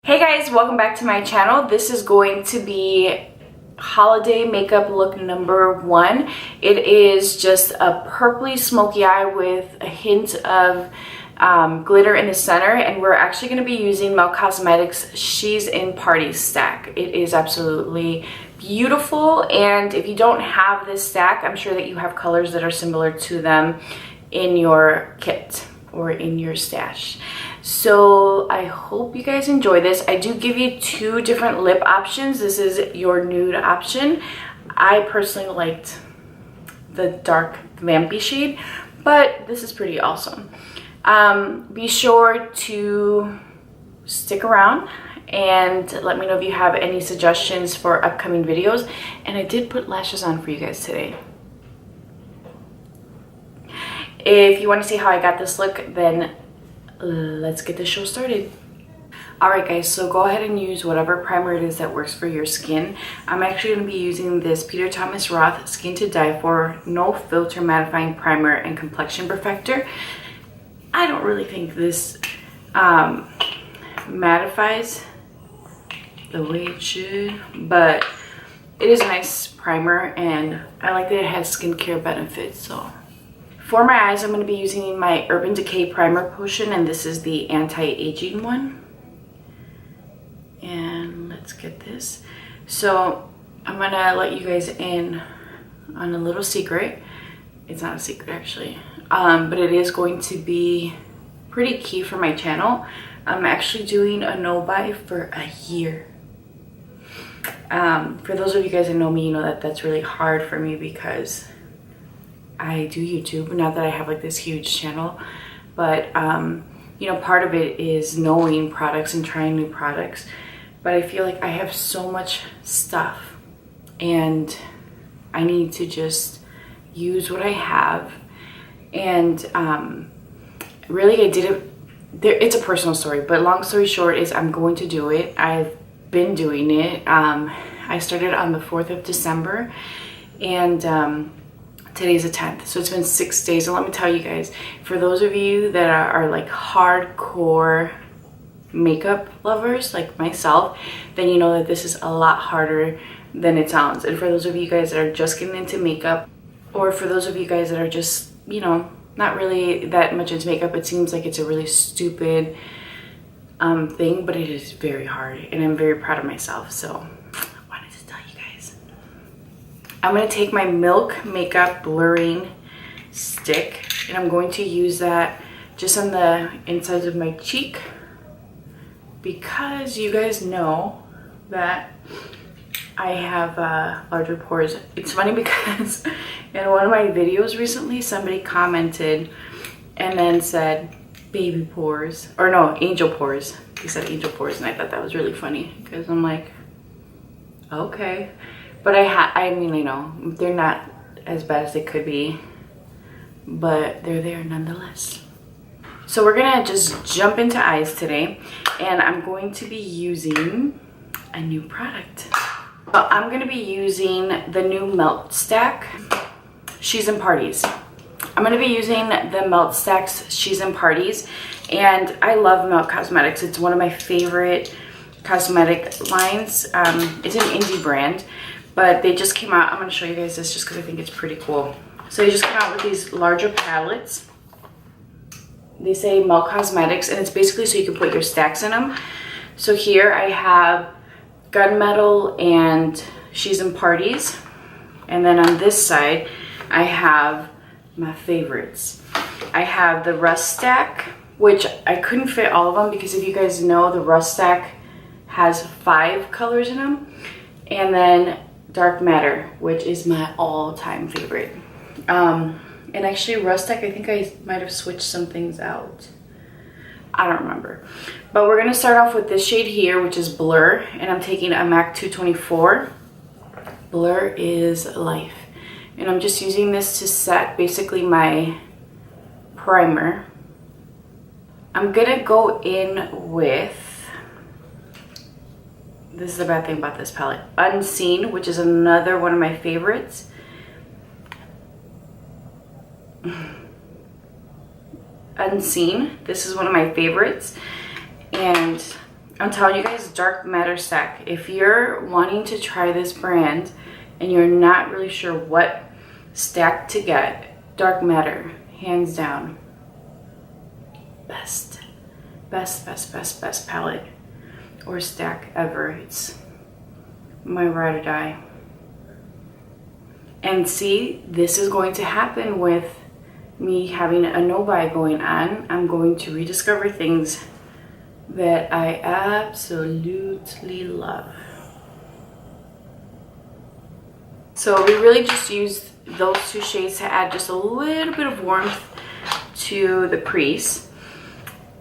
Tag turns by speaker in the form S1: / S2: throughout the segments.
S1: Hey guys, welcome back to my channel. This is going to be holiday makeup look number 1. It is just a purpley smoky eye with a hint of glitter in the center, and we're actually going to be using Melt Cosmetics She's in Party stack. It is absolutely beautiful, and if you don't have this stack, I'm sure that you have colors that are similar to them in your kit or in your stash. So I hope you guys enjoy this. I do give you 2 different lip options. This is your nude option. I personally liked the dark vampy shade, but this is pretty awesome. Be sure to stick around and let me know if you have any suggestions for upcoming videos. And I did put lashes on for you guys today. If you want to see how I got this look, then let's get the show started. Alright guys, so go ahead and use whatever primer it is that works for your skin. I'm actually going to be using this Peter Thomas Roth Skin to Die For No Filter Mattifying Primer and Complexion Perfector. I don't really think this mattifies the way it should, but it is a nice primer and I like that it has skincare benefits. So for my eyes, I'm going to be using my Urban Decay Primer Potion, and this is the anti-aging one. And let's get this. So I'm going to let you guys in on a little secret. It's not a secret actually, but it is going to be pretty key for my channel. I'm actually doing a no-buy for a year. For those of you guys that know me, you know that that's really hard for me because I do YouTube, not that I have like this huge channel, but you know, part of it is knowing products and trying new products. But I feel like I have so much stuff and I need to just use what I have. And really I did it it's a personal story, but long story short is I'm going to do it. I've been doing it. I started on the 4th of December, and today's the 10th, so it's been 6 days. And let me tell you guys, for those of you that are like hardcore makeup lovers like myself, then you know that this is a lot harder than it sounds. And for those of you guys that are just getting into makeup, or for those of you guys that are just, you know, not really that much into makeup, it seems like it's a really stupid thing, but it is very hard, and I'm very proud of myself. So I wanted to tell you guys. I'm going to take my Milk Makeup Blurring Stick, and I'm going to use that just on the insides of my cheek, because you guys know that I have larger pores. It's funny because in one of my videos recently, somebody commented and then said baby pores, or no, angel pores. He said angel pores, and I thought that was really funny because I'm like, okay. But I mean, you know, they're not as bad as they could be, but they're there nonetheless. So we're gonna just jump into eyes today, and I'm going to be using a new product. So I'm gonna be using the new Melt Stack She's in Parties. I'm gonna be using the Melt Stacks She's in Parties, and I love Melt Cosmetics. It's one of my favorite cosmetic lines. It's an indie brand, but they just came out. I'm going to show you guys this just because I think it's pretty cool. So they just came out with these larger palettes. They say Melt Cosmetics, and it's basically so you can put your stacks in them. So here I have Gunmetal and She's in Parties. And then on this side, I have my favorites. I have the Rust Stack, which I couldn't fit all of them because if you guys know, the Rust Stack has 5 colors in them. And then Dark Matter, which is my all-time favorite. And actually Rust Stack, I think I might have switched some things out. I don't remember. But we're going to start off with this shade here, which is Blur. And I'm taking a MAC 224. Blur is life. And I'm just using this to set basically my primer. I'm going to go in with, this is the bad thing about this palette, Unseen, which is another one of my favorites. Unseen, this is one of my favorites, and I'm telling you guys, Dark Matter stack. If you're wanting to try this brand and you're not really sure what stack to get, Dark Matter, hands down, best palette or stack ever. It's my ride or die. And see, this is going to happen with me having a no-buy going on. I'm going to rediscover things that I absolutely love. So we really just used those two shades to add just a little bit of warmth to the crease.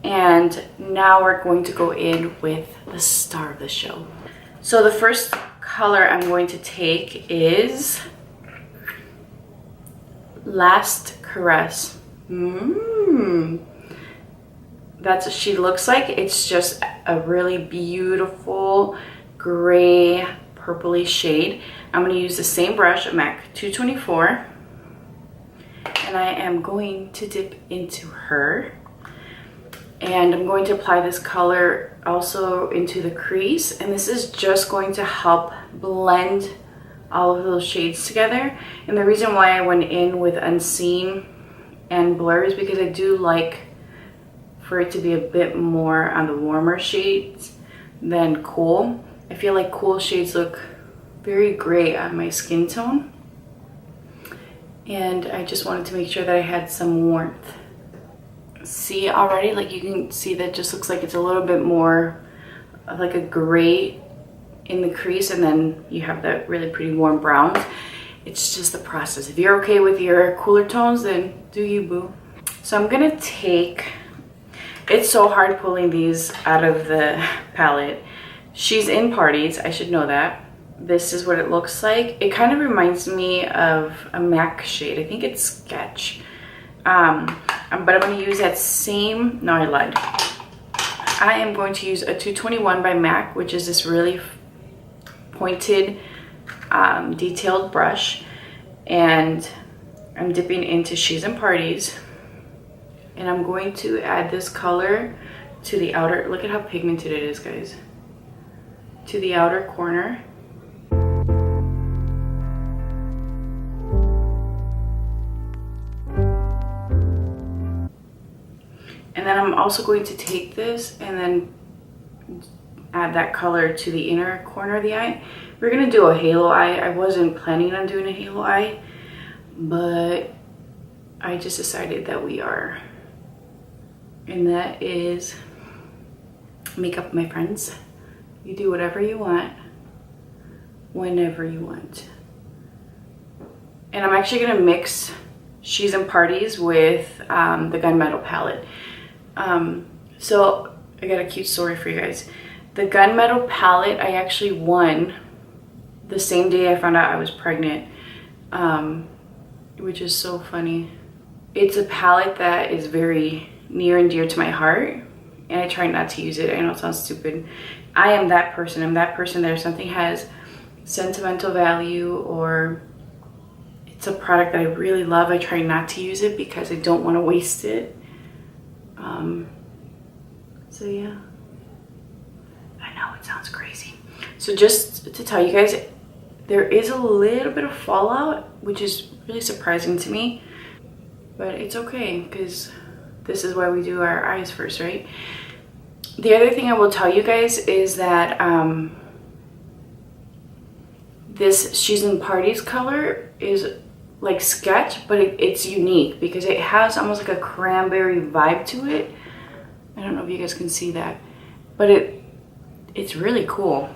S1: And now we're going to go in with the star of the show. So the first color I'm going to take is Last Caress. That's what she looks like. It's just a really beautiful gray purpley shade. I'm going to use the same brush, a MAC 224, and I am going to dip into her, and I'm going to apply this color also into the crease, and this is just going to help blend all of those shades together. And the reason why I went in with Unseen and Blur is because I do like for it to be a bit more on the warmer shades than cool. I feel like cool shades look very gray on my skin tone, and I just wanted to make sure that I had some warmth. See already, like you can see that just looks like it's a little bit more of like a gray in the crease, and then you have that really pretty warm browns. It's just the process. If you're okay with your cooler tones, then do you, boo. So I'm gonna take, it's so hard pulling these out of the palette. She's in Parties, I should know that. This is what it looks like. It kind of reminds me of a MAC shade. I think it's Sketch. But I'm gonna use that same, no, I lied. I am going to use a 221 by MAC, which is this really pointed, detailed brush. And I'm dipping into She's in Parties. And I'm going to add this color to the outer, look at how pigmented it is, guys. To the outer corner. And then I'm also going to take this and then add that color to the inner corner of the eye. We're gonna do a halo eye. I wasn't planning on doing a halo eye, but I just decided that we are. And that is makeup, my friends. You do whatever you want, whenever you want. And I'm actually gonna mix She's in Parties with the Gunmetal palette. So I got a cute story for you guys. The Gunmetal palette I actually won the same day I found out I was pregnant, which is so funny. It's a palette that is very near and dear to my heart, and I try not to use it. I know it sounds stupid. I am that person. I'm that person that if something has sentimental value or it's a product that I really love, I try not to use it because I don't want to waste it. So yeah, I know it sounds crazy. So just to tell you guys, there is a little bit of fallout, which is really surprising to me, but it's okay because this is why we do our eyes first, right? The other thing I will tell you guys is that this She's in Parties color is like Sketch, but it's unique because it has almost like a cranberry vibe to it. I don't know if you guys can see that, but it's really cool.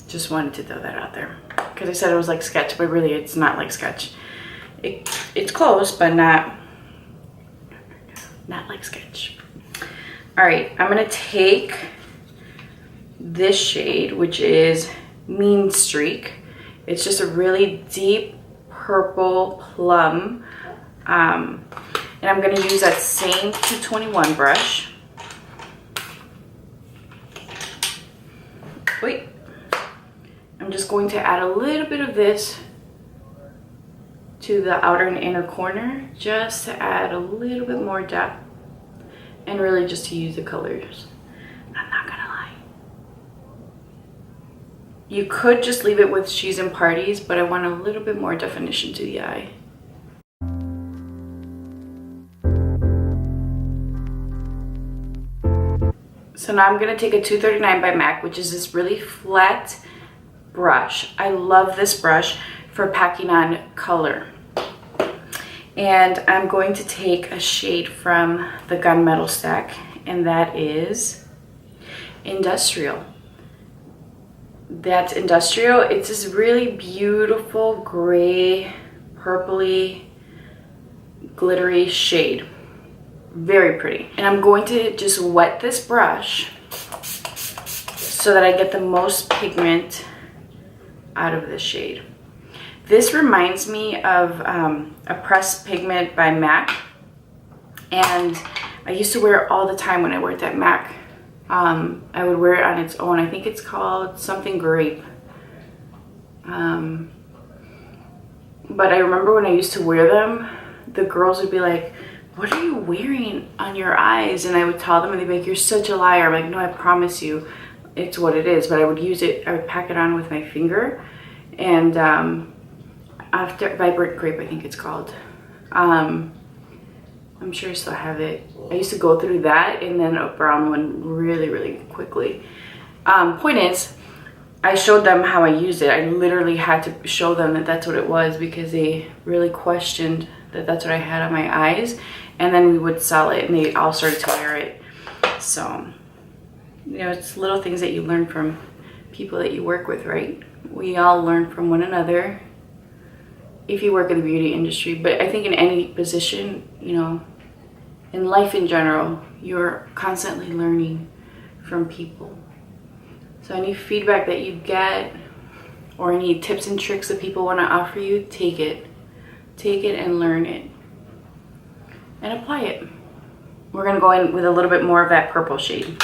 S1: Just wanted to throw that out there because I said it was like Sketch, but really it's not like Sketch. It's close, but not like Sketch. All right, I'm gonna take this shade, which is Mean Streak. It's just a really deep purple plum, and I'm gonna use that same 221 brush. Wait, I'm just going to add a little bit of this to the outer and inner corner just to add a little bit more depth and really just to use the colors. I'm not gonna lie, You could just leave it with She's in Parties, but I want a little bit more definition to the eye. So now I'm going to take a 239 by MAC, which is this really flat brush. I love this brush for packing on color. And I'm going to take a shade from the Gunmetal stack, and that is Industrial. That's Industrial. It's this really beautiful gray, purpley, glittery shade. Very pretty. And I'm going to just wet this brush so that I get the most pigment out of this shade. This reminds me of a pressed pigment by MAC, and I used to wear it all the time when I worked at MAC. I would wear it on its own. I think it's called something grape. But I remember when I used to wear them, the girls would be like, "What are you wearing on your eyes?" And I would tell them, and they'd be like, "You're such a liar." I'm like, "No, I promise you it's what it is." But I would use it, I would pack it on with my finger, and after Vibrant Grape, I think it's called. I'm sure I still have it. I used to go through that and then a brown one really quickly. Point is, I showed them how I used it. I literally had to show them that that's what it was, because they really questioned that that's what I had on my eyes. And then we would sell it and they all started to wear it. So, you know, it's little things that you learn from people that you work with, right? We all learn from one another if you work in the beauty industry. But I think in any position, you know, in life in general, you're constantly learning from people. So any feedback that you get or any tips and tricks that people want to offer you, take it. Take it and learn it and apply it. We're going to go in with a little bit more of that purple shade.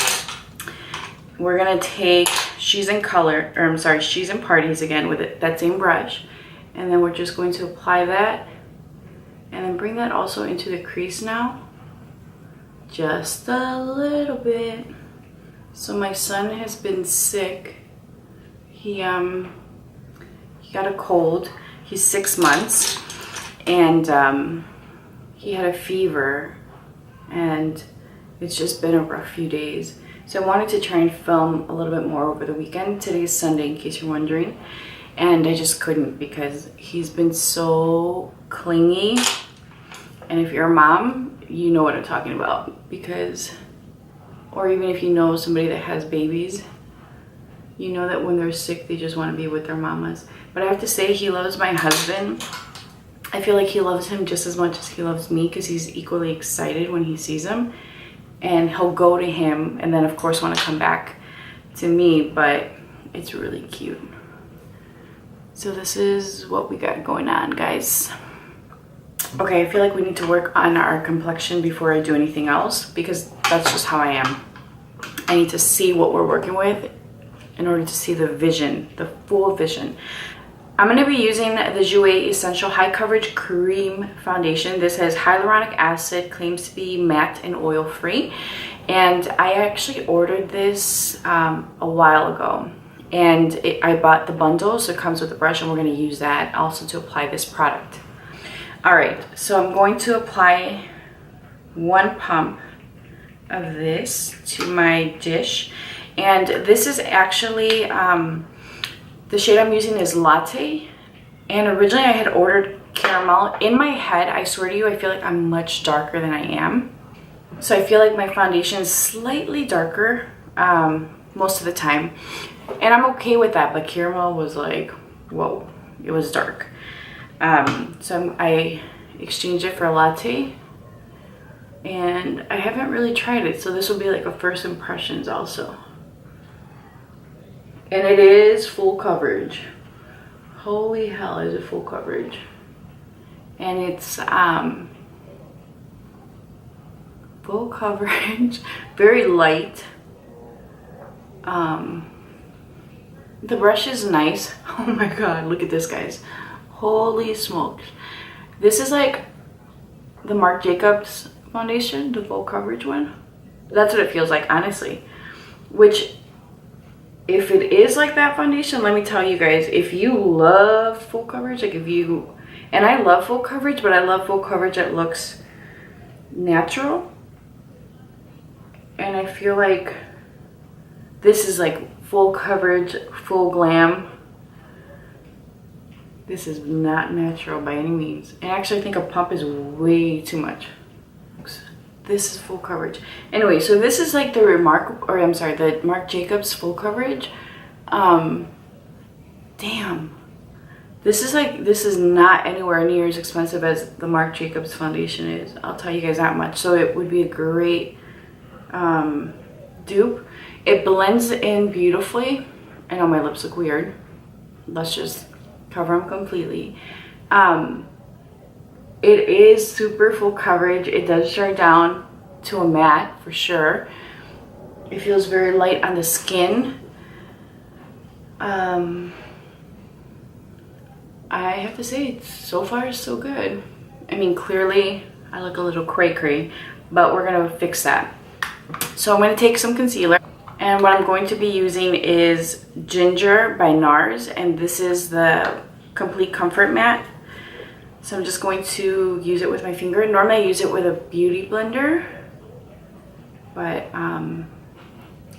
S1: We're going to take She's in Parties again with that same brush, and then we're just going to apply that and then bring that also into the crease now, just a little bit. So my son has been sick. He got a cold. He's 6 months, and he had a fever, and it's just been a rough few days. So I wanted to try and film a little bit more over the weekend. Today's Sunday, in case you're wondering, and I just couldn't because he's been so clingy. And if you're a mom, you know what I'm talking about, because, or even if you know somebody that has babies, you know that when they're sick, they just want to be with their mamas. But I have to say, he loves my husband. I feel like he loves him just as much as he loves me, because he's equally excited when he sees him. And he'll go to him and then, of course, want to come back to me. But it's really cute. So this is what we got going on, guys. Okay, I feel like we need to work on our complexion before I do anything else, because that's just how I am. I need to see what we're working with in order to see the vision, the full vision. I'm going to be using the Jouer Essential High Coverage Cream Foundation. This has hyaluronic acid, claims to be matte and oil free. And I actually ordered this a while ago. And I bought the bundle, so it comes with a brush, and we're going to use that also to apply this product. Alright, so I'm going to apply 1 pump of this to my dish. And this is actually, the shade I'm using is Latte. And originally I had ordered Caramel. In my head, I swear to you, I feel like I'm much darker than I am. So I feel like my foundation is slightly darker most of the time. And I'm okay with that, but Caramel was like, whoa, it was dark. So I exchanged it for a Latte, and I haven't really tried it, so this will be like a first impressions also. And it is full coverage. Holy hell, is it full coverage. And it's full coverage, very light. The brush is nice. Oh my god, look at this, guys. Holy smokes. This is like the Marc Jacobs foundation, the full coverage one. That's what it feels like, honestly. Which if it is like that foundation, let me tell you guys, if you love full coverage, like if you, and I love full coverage, but I love full coverage that looks natural. And I feel like this is like full coverage, full glam. This is not natural by any means. And actually I think a pump is way too much. This is full coverage. Anyway, so this is like the the Marc Jacobs full coverage. Damn. This is not anywhere near as expensive as the Marc Jacobs foundation is. I'll tell you guys that much. So it would be a great dupe. It blends in beautifully. I know my lips look weird. Let's just cover them completely. It is super full coverage. It does dry down to a matte for sure. It feels very light on the skin. I have to say, so far so good. I mean, clearly I look a little cray-cray, but we're gonna fix that. So I'm gonna take some concealer, and what I'm going to be using is Ginger by NARS, and this is the Complete Comfort Matte. So I'm just going to use it with my finger. Normally I use it with a beauty blender, but I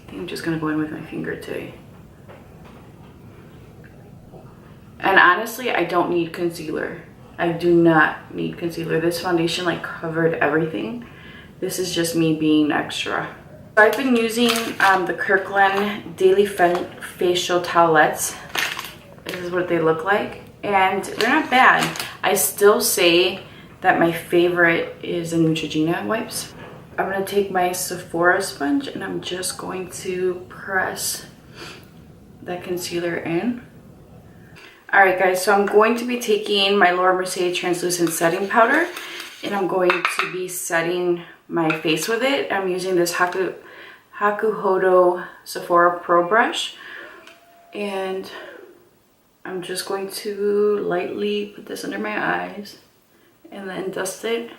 S1: think I'm just gonna go in with my finger today. And honestly, I don't need concealer. I do not need concealer. This foundation like covered everything. This is just me being extra. So I've been using the Kirkland Daily Facial Towelettes. This is what they look like. And they're not bad. I still say that my favorite is the Neutrogena wipes. I'm gonna take my Sephora sponge and I'm just going to press that concealer in. All right guys, so I'm going to be taking my Laura Mercier translucent setting powder and I'm going to be setting my face with it. I'm using this Hakuhodo Sephora Pro brush, and I'm just going to lightly put this under my eyes and then dust it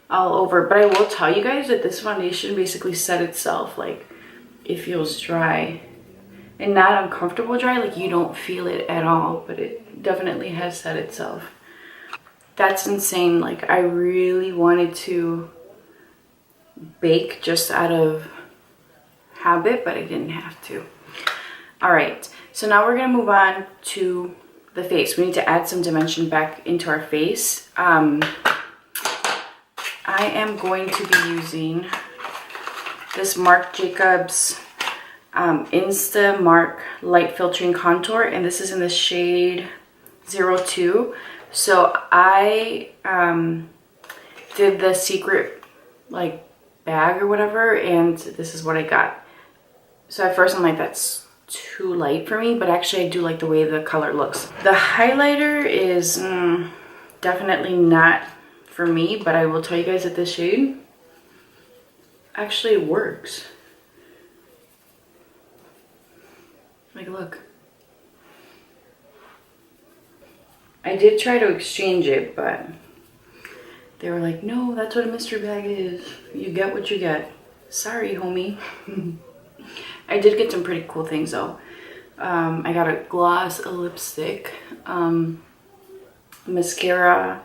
S1: all over. But I will tell you guys that this foundation basically set itself. Like, it feels dry and not uncomfortable dry. Like, you don't feel it at all, but it definitely has set itself. That's insane. Like, I really wanted to bake just out of habit, but I didn't have to. All right, so now we're gonna move on to the face. We need to add some dimension back into our face. I am going to be using this Marc Jacobs Insta Mark Light Filtering Contour, and this is in the shade 02. So I did the secret like bag or whatever, and this is what I got. So at first I'm like, that's too light for me, but actually I do like the way the color looks. The highlighter is definitely not for me, but I will tell you guys that this shade actually works. Like, look. I did try to exchange it, but they were like, no, that's what a mystery bag is. You get what you get. Sorry, homie. I did get some pretty cool things though. I got a gloss, a lipstick, mascara,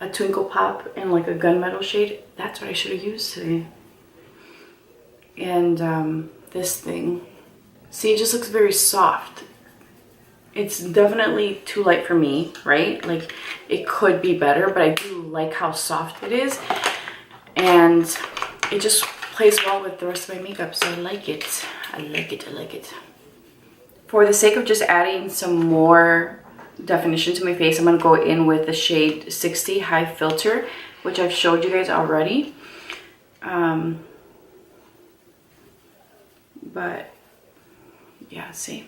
S1: a Twinkle Pop, and like a gunmetal shade. That's what I should have used today. And this thing. See, it just looks very soft. It's definitely too light for me, right? Like, it could be better, but I do like how soft it is. And it just plays well with the rest of my makeup, so I like it. I like it, I like it. For the sake of just adding some more definition to my face, I'm gonna go in with the shade 60 High Filter, which I've showed you guys already. But yeah, see.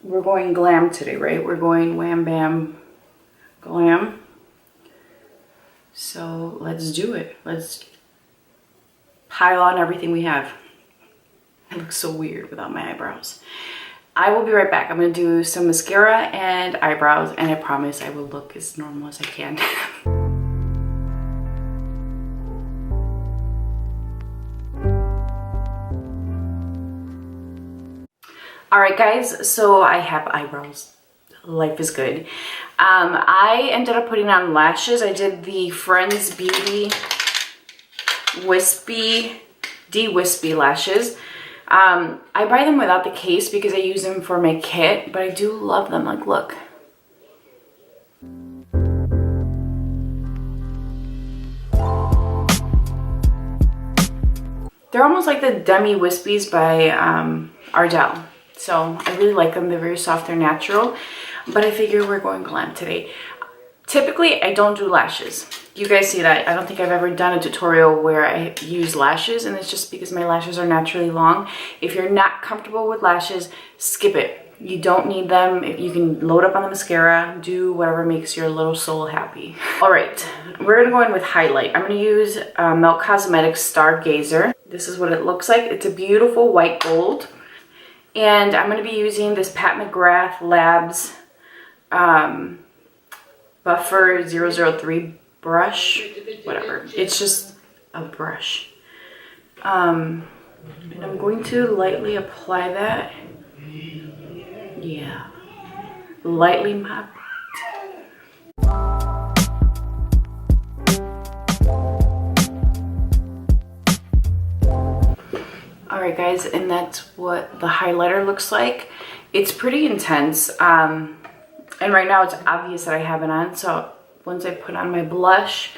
S1: We're going glam today, right? We're going wham bam glam. So let's do it. Let's pile on everything we have. It looks so weird without my eyebrows. I will be right back. I'm gonna do some mascara and eyebrows, and I promise I will look as normal as I can. All right, guys, so I have eyebrows. Life is good. I ended up putting on lashes. I did the Friends Beauty wispy, d-whispy lashes. I buy them without the case because I use them for my kit, but I do love them. Like, look. They're almost like the Demi Wispies by Ardell. So I really like them. They're very soft, they're natural. But I figure we're going glam today. Typically, I don't do lashes. You guys see that. I don't think I've ever done a tutorial where I use lashes, and it's just because my lashes are naturally long. If you're not comfortable with lashes, skip it. You don't need them. If you can load up on the mascara, do whatever makes your little soul happy. All right, we're gonna go in with highlight. I'm gonna use Melt Cosmetics Stargazer. This is what it looks like. It's a beautiful white gold. And I'm gonna be using this Pat McGrath Labs Buffer 003 brush, whatever. It's just a brush. And I'm going to lightly apply that. Yeah, lightly mop. All right, guys, and that's what the highlighter looks like. It's pretty intense. And right now it's obvious that I have it on, so once I put on my blush,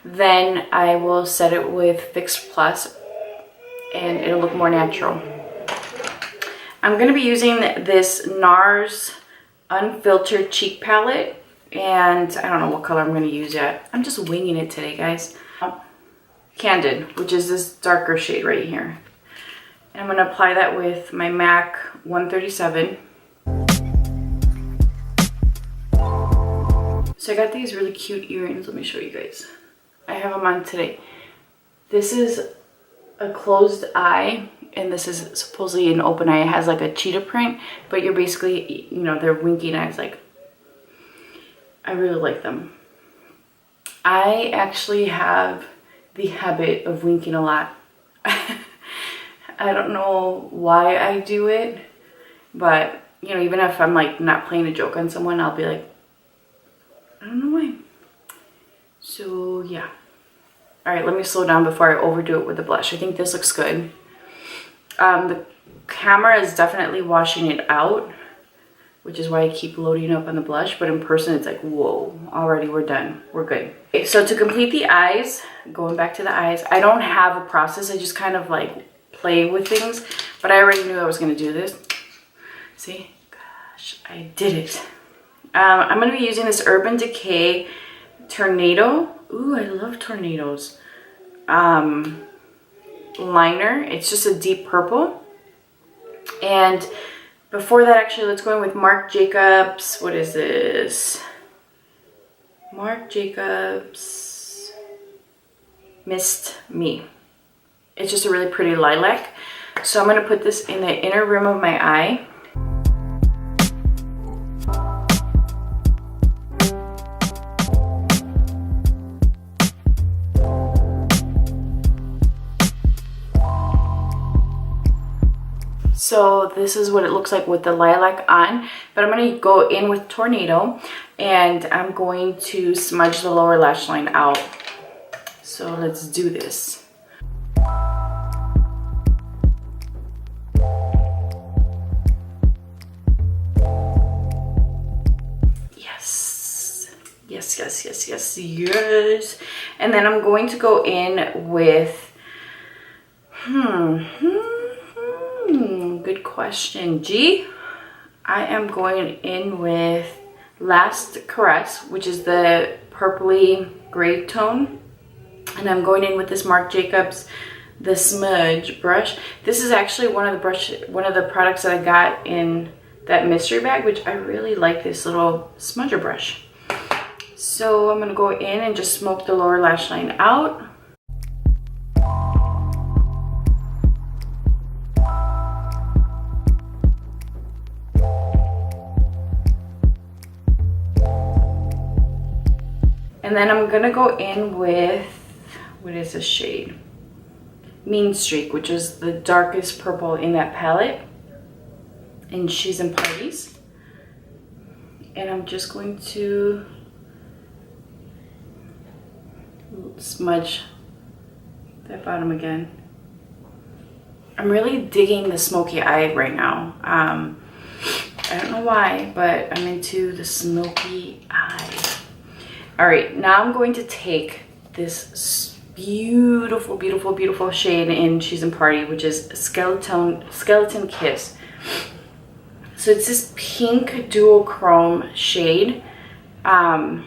S1: then I will set it with Fix Plus and it'll look more natural. I'm going to be using this NARS Unfiltered Cheek Palette, and I don't know what color I'm going to use yet. I'm just winging it today, guys. Candid, which is this darker shade right here. And I'm going to apply that with my MAC 137. So I got these really cute earrings. Let me show you guys. I have them on today. This is a closed eye, and this is supposedly an open eye. It has like a cheetah print, but you're basically, you know, they're winking eyes. Like, I really like them. I actually have the habit of winking a lot. I don't know why I do it, but, you know, even if I'm like not playing a joke on someone, I'll be like, I don't know why. So yeah. All right, let me slow down before I overdo it with the blush. I think this looks good. The camera is definitely washing it out, which is why I keep loading up on the blush. But in person, it's like, whoa, already we're done. We're good. Okay, so to complete the eyes, going back to the eyes, I don't have a process. I just kind of like play with things. But I already knew I was going to do this. See? Gosh, I did it. I'm going to be using this Urban Decay Tornado. Ooh, I love tornadoes. Liner. It's just a deep purple. And before that, actually, let's go in with Marc Jacobs. What is this? Marc Jacobs Mist Me. It's just a really pretty lilac. So I'm going to put this in the inner rim of my eye. So this is what it looks like with the lilac on, but I'm going to go in with Tornado, and I'm going to smudge the lower lash line out. So let's do this. Yes. Yes, yes, yes, yes, yes. And then I'm going to go in with, good question. G. I am going in with Last Caress, which is the purpley gray tone. And I'm going in with this Marc Jacobs, the Smudge brush. This is actually one of the products that I got in that mystery bag, which I really like, this little smudger brush. So I'm going to go in and just smoke the lower lash line out. And then I'm gonna go in with, what is this shade? Mean Streak, which is the darkest purple in that palette. in She's in Parties. And I'm just going to smudge that bottom again. I'm really digging the smoky eye right now. I don't know why, but I'm into the smoky eye. All right, now I'm going to take this beautiful, beautiful, beautiful shade in She's in Party, which is Skeleton Kiss. So it's this pink dual chrome shade. I'm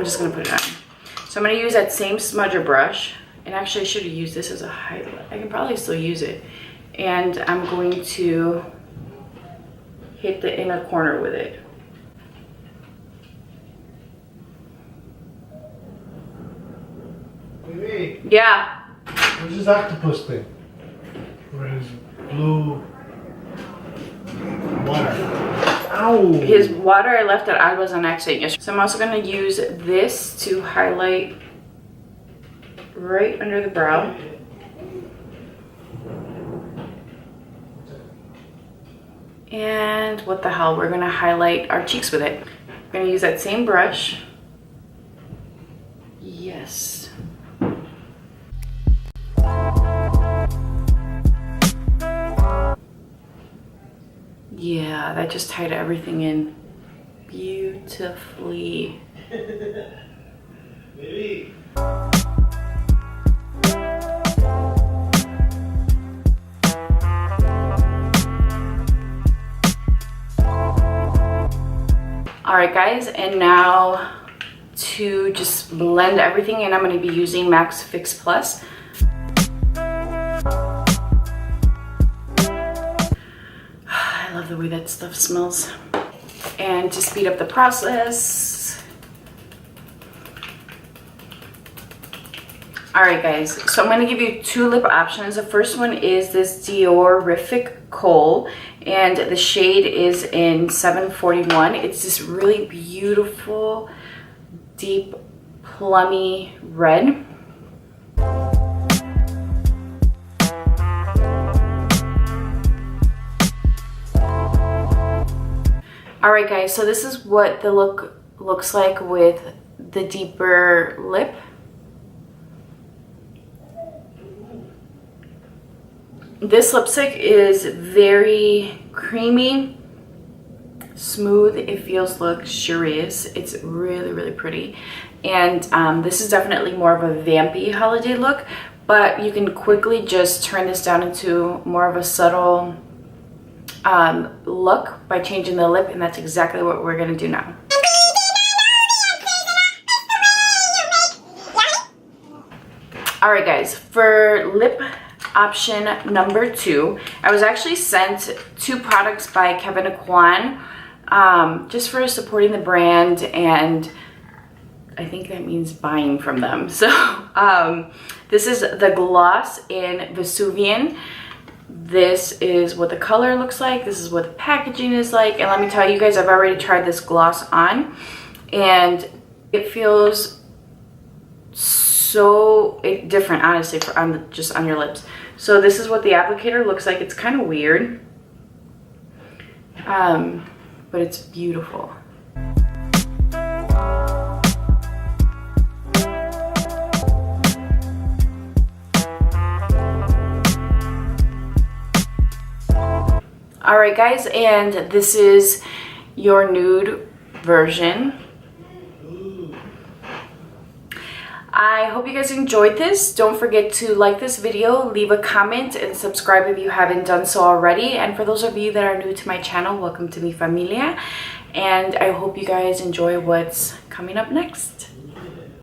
S1: just gonna put it on. So I'm gonna use that same smudger brush, and actually I should have used this as a highlight. I can probably still use it. And I'm going to hit the inner corner with it.
S2: Hey,
S1: Yeah.
S2: where's this octopus thing? Where his blue water? Ow!
S1: His water I left at Alba's on accident. So I'm also gonna use this to highlight right under the brow. And what the hell, we're gonna highlight our cheeks with it. I'm gonna use that same brush. Yes. Yeah, that just tied everything in beautifully.
S2: Baby.
S1: All right, guys, and now to just blend everything in, I'm going to be using Max Fix Plus. I love the way that stuff smells. And to speed up the process. All right, guys, so I'm going to give you two lip options. The first one is this Diorific Kohl, and the shade is in 741. It's this really beautiful, deep, plummy red. All right, guys, so this is what the look looks like with the deeper lip. This lipstick is very creamy, smooth. It feels luxurious. It's really, really pretty. And this is definitely more of a vampy holiday look, but you can quickly just turn this down into more of a subtle look by changing the lip, and that's exactly what we're gonna do now. All right, guys, for lip option number 2, I was actually sent 2 products by Kevin Aquan, just for supporting the brand, and I think that means buying from them. So this is the gloss in Vesuvian. This is what the color looks like. This is what the packaging is like. And let me tell you guys, I've already tried this gloss on, and it feels so different, honestly, just on your lips. So this is what the applicator looks like. It's kind of weird, but it's beautiful. All right, guys, and this is your nude version. I hope you guys enjoyed this. Don't forget to like this video, leave a comment, and subscribe if you haven't done so already. And for those of you that are new to my channel, welcome to mi familia. And I hope you guys enjoy what's coming up next.